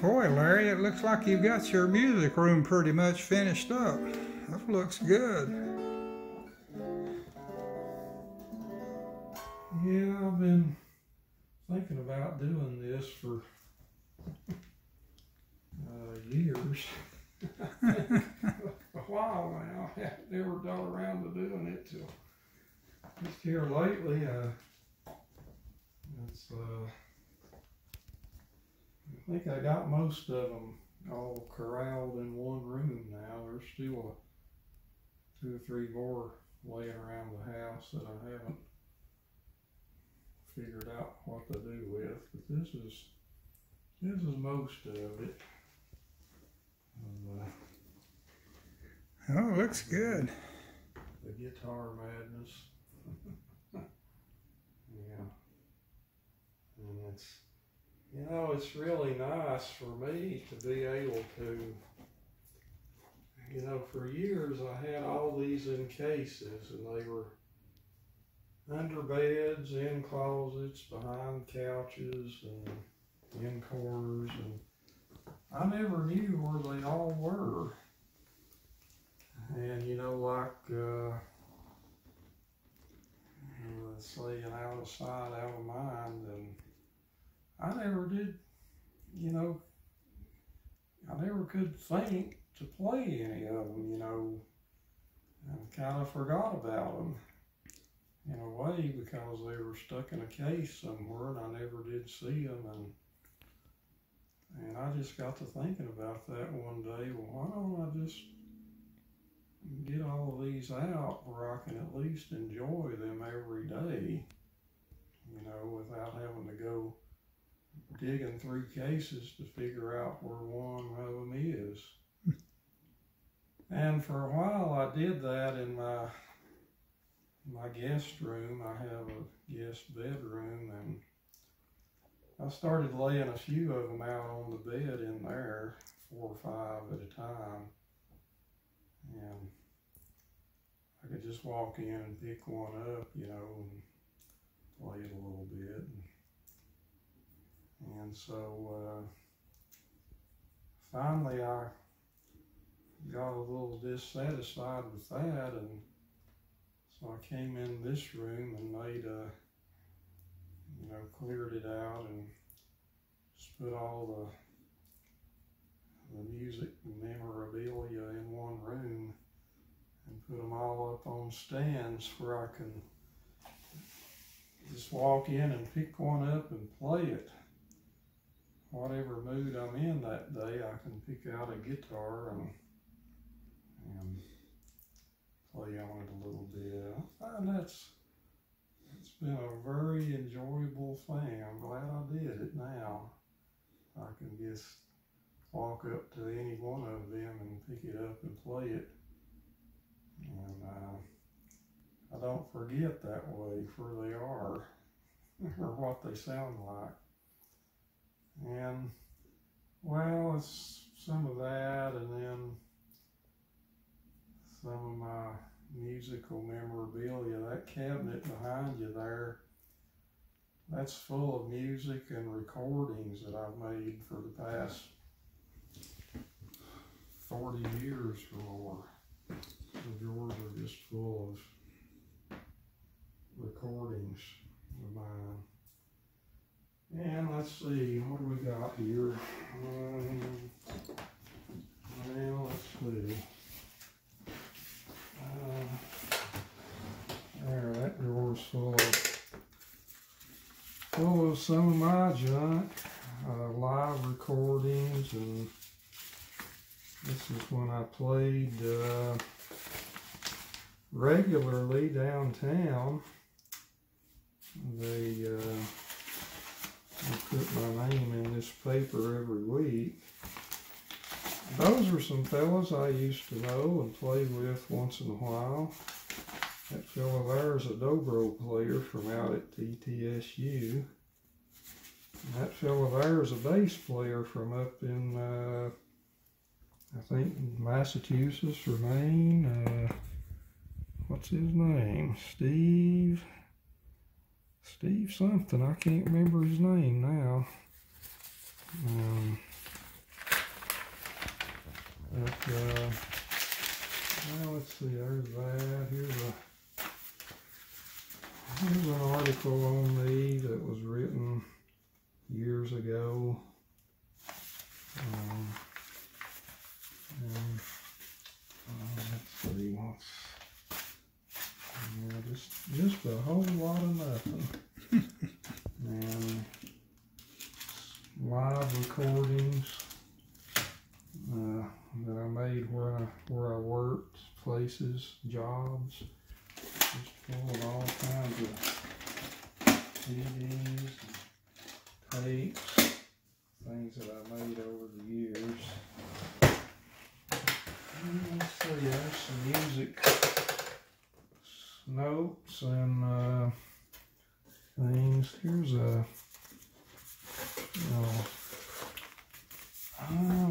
Boy, Larry, it looks like you've got your music room pretty much finished up. That looks good. Yeah, I've been thinking about doing this for years. A while now. I haven't never got around to doing it till just here lately. I think I got most of them all corralled in one room now. There's still 2 or 3 more laying around the house that I haven't figured out what to do with, but this is most of it. Oh, it looks good. The Guitar Madness. Yeah. And it's really nice for me to be able to, for years I had all these in cases, and they were under beds, in closets, behind couches, and in corners, and I never knew where they all were. And saying out of sight, out of mind, and I never did, I never could think to play any of them, and kind of forgot about them in a way because they were stuck in a case somewhere and I never did see them, and I just got to thinking about that one day. Well, why don't I just get all of these out where I can at least enjoy them every day, without having to go digging through cases to figure out where one of them is. And for a while I did that in my guest room. I have a guest bedroom, and I started laying a few of them out on the bed in there, 4 or 5 at a time. And I could just walk in and pick one up, and play it a little bit. And so finally I got a little dissatisfied with that, and so I came in this room and made cleared it out and just put all the music memorabilia in one room and put them all up on stands where I can just walk in and pick one up and play it. Whatever mood I'm in that day, I can pick out a guitar and play on it a little bit. I find it's been a very enjoyable thing. I'm glad I did it now. I can just walk up to any one of them and pick it up and play it. And I don't forget that way where they are or what they sound like. And, well, it's some of that, and then some of my musical memorabilia. That cabinet behind you there, that's full of music and recordings that I've made for the past 40 years or more. The drawers are just full of recordings of mine. And let's see, what do we got here? Well, let's see. There, that drawer's full of some of my junk, live recordings, and this is when I played regularly downtown. They put my name in this paper every week. Those are some fellas I used to know and play with once in a while. That fellow there is a dobro player from out at TTSU. And that fellow there is a bass player from up in, I think, Massachusetts or Maine. What's his name? Steve something. I can't remember his name now. ago. Let's see, what's, yeah, just a whole lot of nothing. And live recordings that I made where I worked, places, jobs, just full of all kinds of CDs, tapes, things that I made over the years. Let's see, there's some music notes and things. Here's a,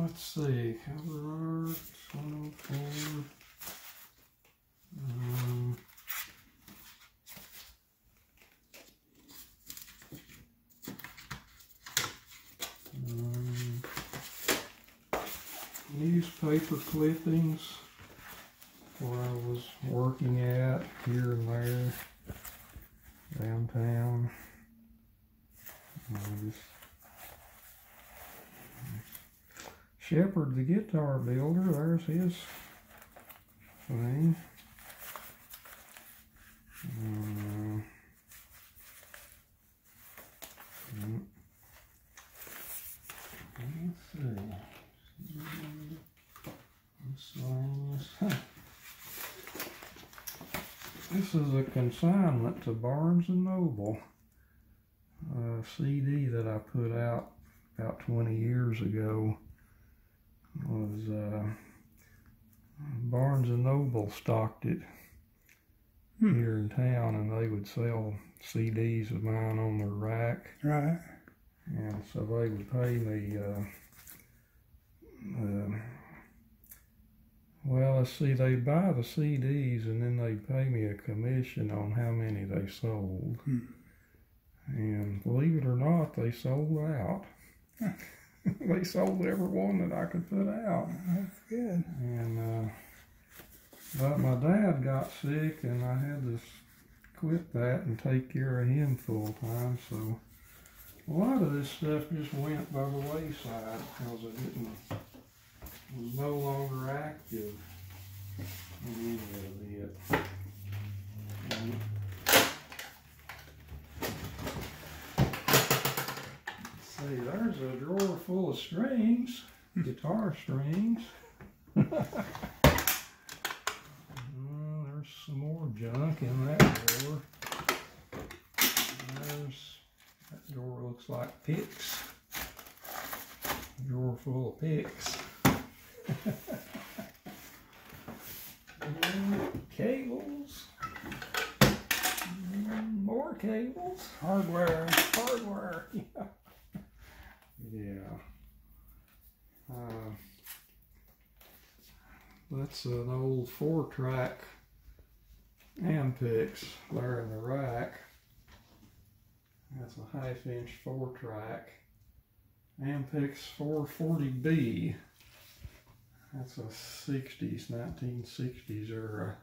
let's see, cover art, 104. Newspaper clippings where I was working at here and there downtown. Shepherd the guitar builder, there's his thing. Let's see. This is a consignment to Barnes & Noble, a CD that I put out about 20 years ago. Was Barnes & Noble stocked it here in town, and they would sell CDs of mine on their rack. Right. And so they would pay me, well, let's see, they'd buy the CDs and then they'd pay me a commission on how many they sold. And believe it or not, they sold out. They sold every one that I could put out. That's good. And but my dad got sick, and I had to quit that and take care of him full time. So a lot of this stuff just went by the wayside because it was no longer active in any of it. See, there's a drawer full of strings, guitar strings. There's some more junk in that drawer. That drawer looks like picks. Drawer full of picks. Cables. More cables. Hardware. Yeah. Yeah. That's an old 4-track Ampix there in the rack. That's a 1/2-inch 4-track Ampix 440B. That's a 1960s era.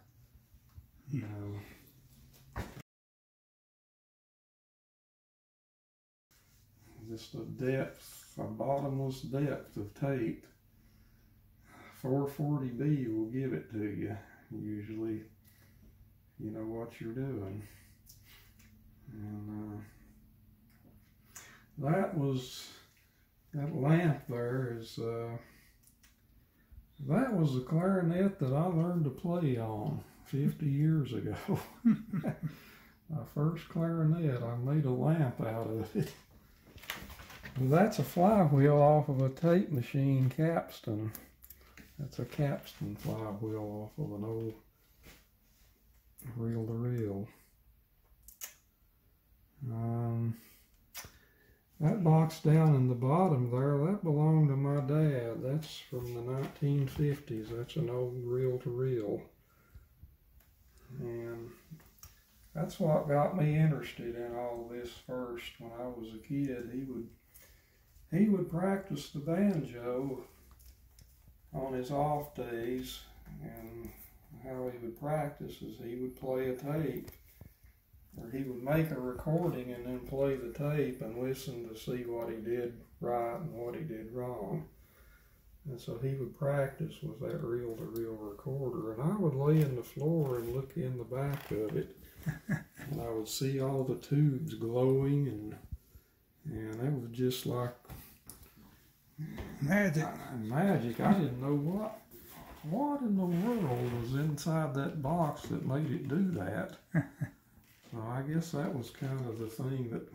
Just a bottomless depth of tape. 440B will give it to you. Usually, you know what you're doing. And that lamp there is, that was the clarinet that I learned to play on 50 years ago. My first clarinet, I made a lamp out of it. That's a flywheel off of a tape machine capstan. That's a capstan flywheel off of an old reel-to-reel. That box down in the bottom there, that belonged to my dad. That's from the 1950s. That's an old reel-to-reel. And that's what got me interested in all this first. When I was a kid, he would practice the banjo on his off days, and how he would practice is he would play a tape where he would make a recording and then play the tape and listen to see what he did right and what he did wrong. And so he would practice with that reel-to-reel recorder, and I would lay on the floor and look in the back of it, and I would see all the tubes glowing, and it was just like magic. Magic. I didn't know what in the world was inside that box that made it do that. So I guess that was kind of the thing that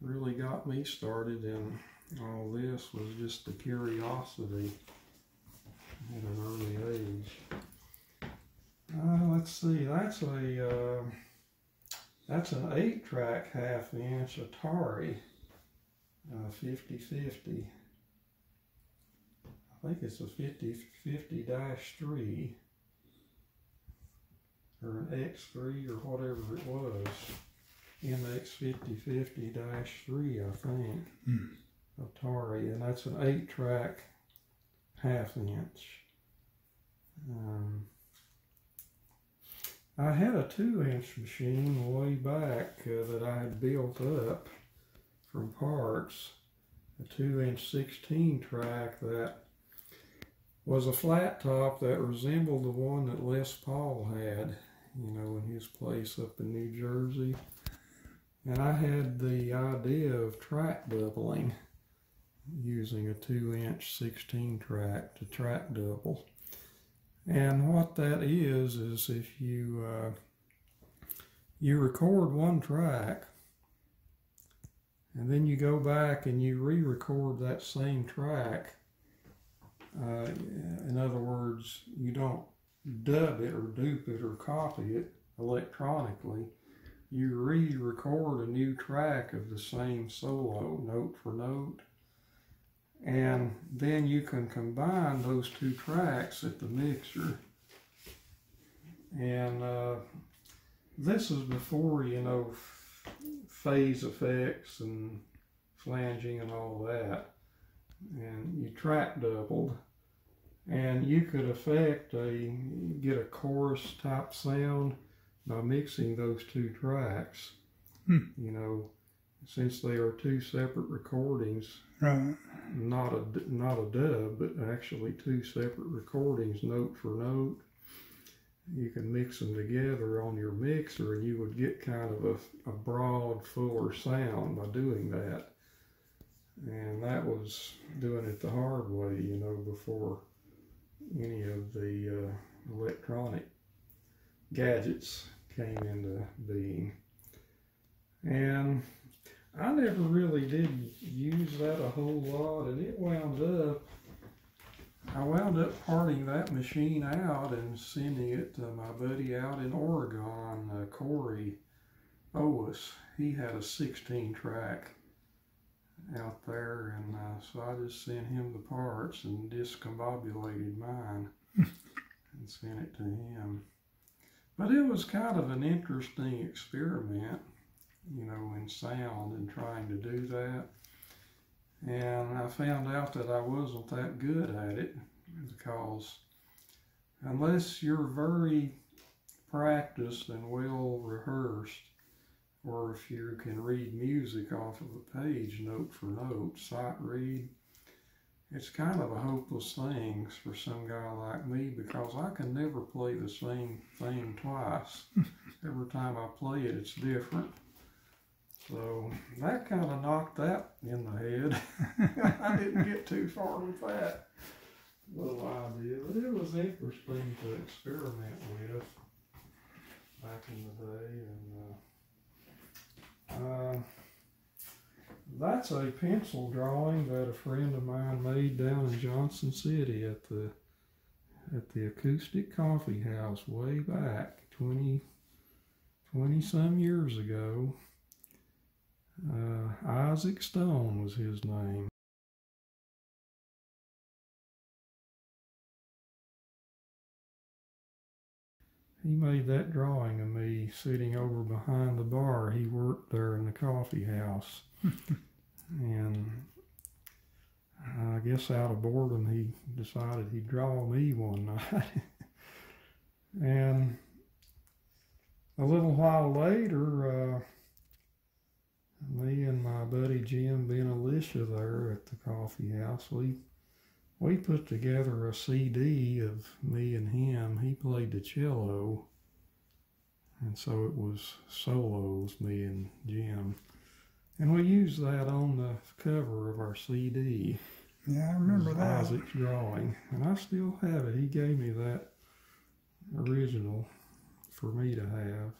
really got me started in all this, was just the curiosity at an early age. Let's see, that's an 8-track half-inch Atari 5050. I think it's a 5050-3 or an X3 or whatever it was. MX5050-3, I think. Atari, and that's an 8-track half-inch. I had a 2-inch machine way back that I had built up from parts, a 2-inch 16-track that was a flat top that resembled the one that Les Paul had, in his place up in New Jersey. And I had the idea of track doubling, using a 2-inch 16-track to track double. And what that is if you record one track, and then you go back and you re-record that same track. In other words, you don't dub it or dupe it or copy it electronically. You re-record a new track of the same solo, note for note. And then you can combine those two tracks at the mixer. And this is before, phase effects and flanging and all that. And you track doubled. And you could get a chorus type sound by mixing those two tracks. Since they are two separate recordings. Right. Not a dub, but actually two separate recordings, note for note. You can mix them together on your mixer, and you would get kind of a broad, fuller sound by doing that. And that was doing it the hard way, before any of the electronic gadgets came into being. And I never really did use that a whole lot, and I wound up parting that machine out and sending it to my buddy out in Oregon, Corey Owis. He had a 16-track out there, and so I just sent him the parts and discombobulated mine and sent it to him. But it was kind of an interesting experiment, in sound and trying to do that. And I found out that I wasn't that good at it, because unless you're very practiced and well rehearsed, or if you can read music off of a page note for note, sight read, it's kind of a hopeless thing for some guy like me, because I can never play the same thing twice. Every time I play it, it's different. So that kind of knocked that in the head. I didn't get too far with that little idea, but it was interesting to experiment with back in the day. And that's a pencil drawing that a friend of mine made down in Johnson City at the Acoustic Coffee House way back 20 some years ago. Isaac Stone was his name. He made that drawing of me sitting over behind the bar. He worked there in the coffee house. And I guess out of boredom, he decided he'd draw me one night. And a little while later, me and my buddy Jim, and Alicia there at the coffee house, we put together a CD of me and him. He played the cello, and so it was solos, me and Jim. And we used that on the cover of our CD. Yeah, I remember that. Isaac's drawing, and I still have it. He gave me that original for me to have.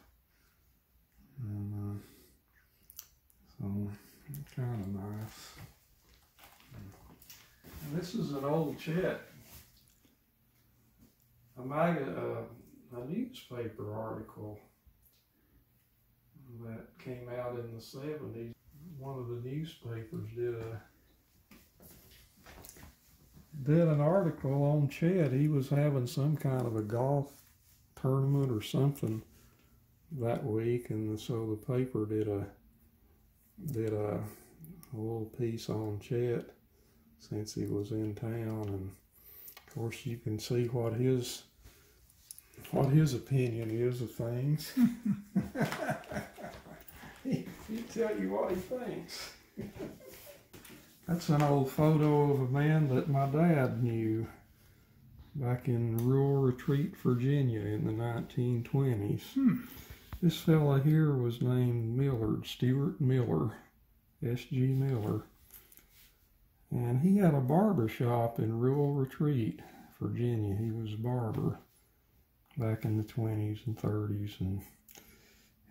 And so, kind of nice. And this is an old Chet, a newspaper article that came out in the 70s. One of the newspapers did an article on Chet. He was having some kind of a golf tournament or something that week, and so the paper did a little piece on Chet since he was in town, and of course you can see what his opinion is of things. He'll tell you what he thinks. That's an old photo of a man that my dad knew back in rural Retreat, Virginia in the 1920s. This fella here was named Millard, Stewart Miller, S.G. Miller. And he had a barber shop in rural Retreat, Virginia. He was a barber back in the 20s and 30s. And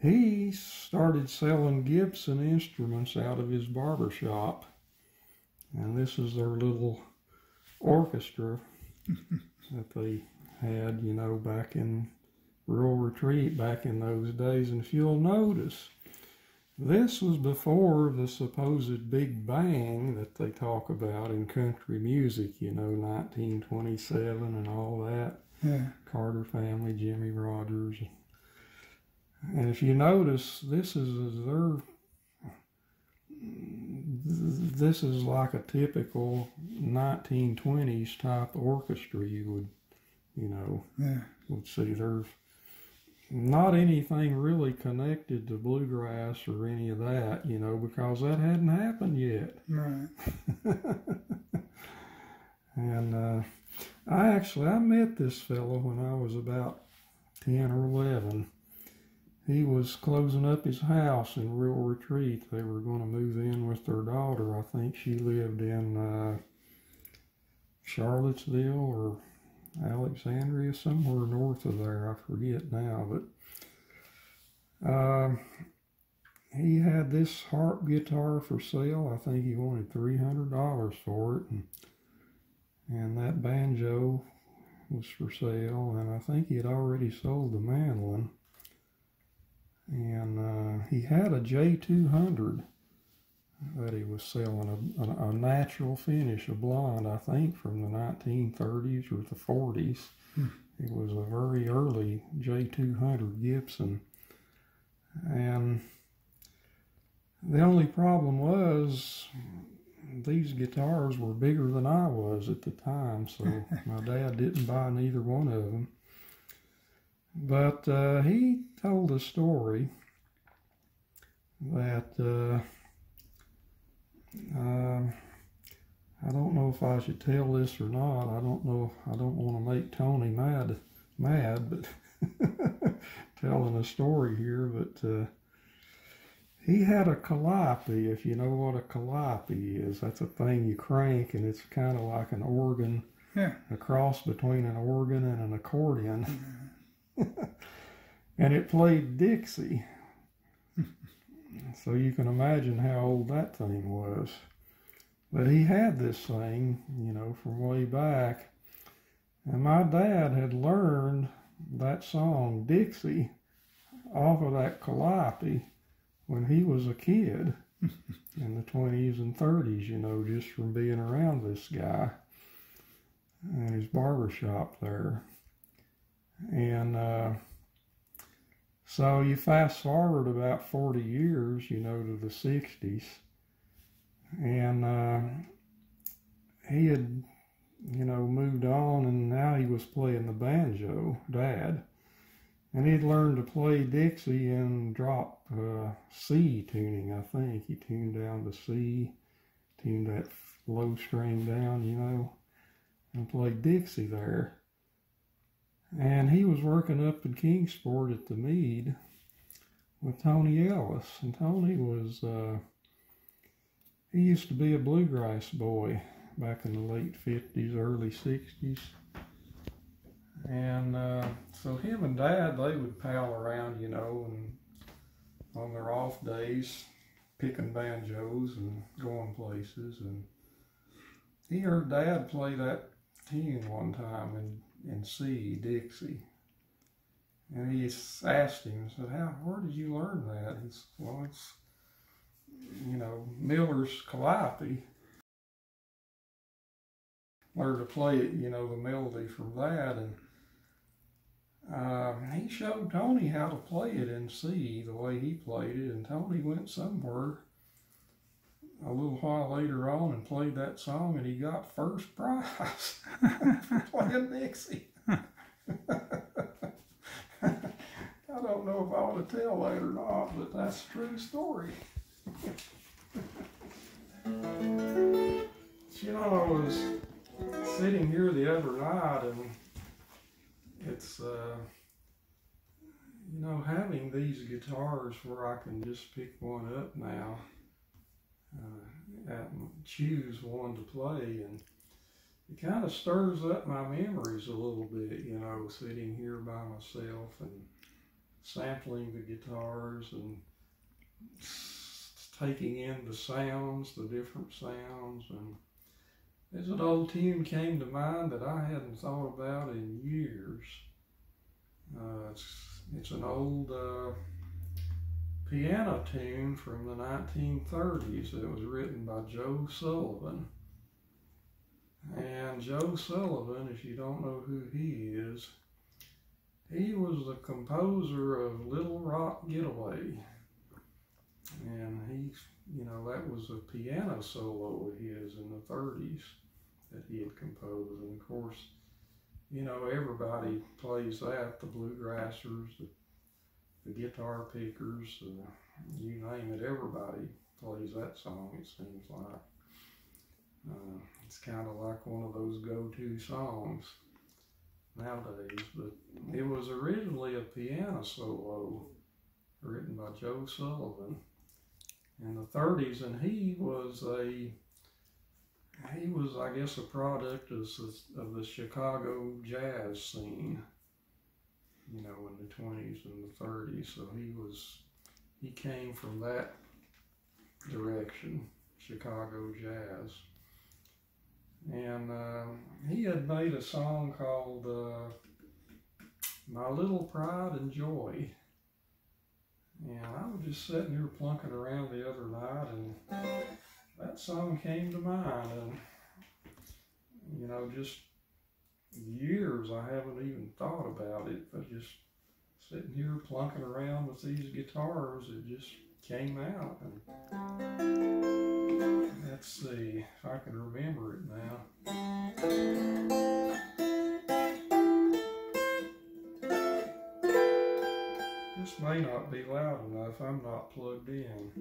he started selling Gibson instruments out of his barber shop. And this is their little orchestra that they had, you know, back in rural Retreat back in those days. And if you'll notice, this was before the supposed Big Bang that they talk about in country music, you know, 1927 and all that. Yeah. Carter Family, Jimmy Rogers. And if you notice, this is like a typical 1920s type orchestra you would, you know, would see. There's not anything really connected to bluegrass or any of that, you know, because that hadn't happened yet. Right. And I met this fellow when I was about 10 or 11. He was closing up his house in rural Retreat. They were going to move in with their daughter. I think she lived in Charlottesville or Alexandria, somewhere north of there. I forget now, but he had this harp guitar for sale. I think he wanted $300 for it, and that banjo was for sale, and I think he had already sold the mandolin. And he had a J200 that he was selling, a natural finish, a blonde, I think from the 1930s or the 40s. It was a very early J200 Gibson. And the only problem was these guitars were bigger than I was at the time, so my dad didn't buy neither one of them. But he told a story that I don't know if I should tell this or not. I don't know. I don't want to make Tony mad, but telling a story here. But he had a calliope. If you know what a calliope is, that's a thing you crank, and it's kind of like an organ, a cross between an organ and an accordion. And it played Dixie. So you can imagine how old that thing was. But he had this thing, you know, from way back. And my dad had learned that song, Dixie, off of that calliope when he was a kid in the 20s and 30s, you know, just from being around this guy and his barber shop there. And so you fast forward about 40 years, you know, to the 60s, and he had, you know, moved on, and now he was playing the banjo, Dad, And he'd learned to play Dixie in drop C tuning, I think. He tuned down to C, tuned that low string down, you know, and played Dixie there. And he was working up in Kingsport at the Mead with Tony Ellis. And Tony was, he used to be a bluegrass boy back in the late 50s, early 60s. And so him and Dad, they would pal around, you know, and on their off days, picking banjos and going places. And he heard Dad play that tune one time in C, Dixie. And he asked him, said, where did you learn that? He said, well, it's, you know, Miller's Calliope. Learned to play it, you know, the melody from that. And he showed Tony how to play it in C, the way he played it, and Tony went somewhere a little while later on and played that song, and he got first prize for playing Dixie. I don't know if I ought to tell that or not, but that's a true story. You know, I was sitting here the other night, and it's, you know, having these guitars where I can just pick one up now and choose one to play, and it kind of stirs up my memories a little bit, you know, sitting here by myself and sampling the guitars and taking in the sounds, the different sounds. And there's an old tune came to mind that I hadn't thought about in years. It's an old piano tune from the 1930s that was written by Joe Sullivan. And Joe Sullivan, if you don't know who he is, he was the composer of Little Rock Getaway. And he, you know, that was a piano solo of his in the 30s that he had composed. And of course, you know, everybody plays that, the bluegrassers, the guitar pickers, you name it, everybody plays that song, it seems like. It's kind of like one of those go-to songs nowadays, but it was originally a piano solo written by Joe Sullivan in the 30s, and he was, I guess, a product of the Chicago jazz scene, you know, in the 20s and the 30s. So he came from that direction, Chicago jazz. And he had made a song called My Little Pride and Joy. And I was just sitting here plunking around the other night, and that song came to mind. And, you know, just years I haven't even thought about it, but just sitting here plunking around with these guitars, it just came out. And let's see if I can remember it now. This may not be loud enough. I'm not plugged in.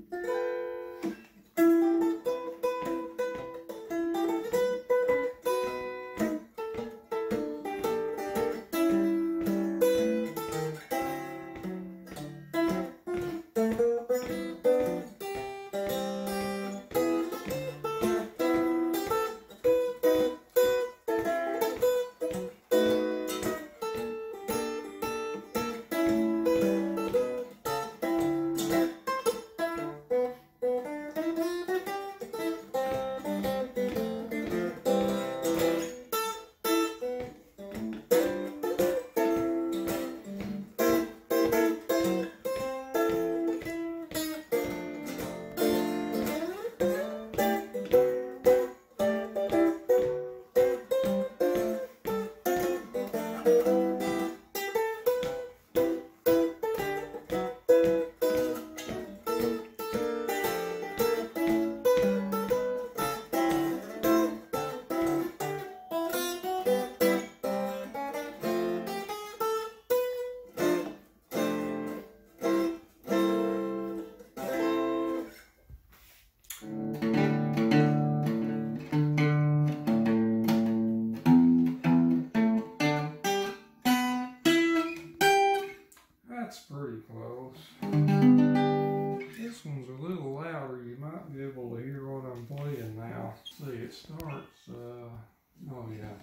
see, it starts, oh yeah.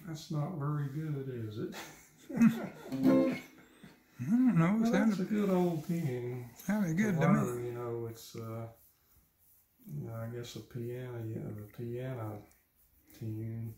That's not very good, is it? I don't know. Well, Sounded, that's a good old tune. sounded good to learn, me. you know, it's, you know, I guess a piano, the piano tune.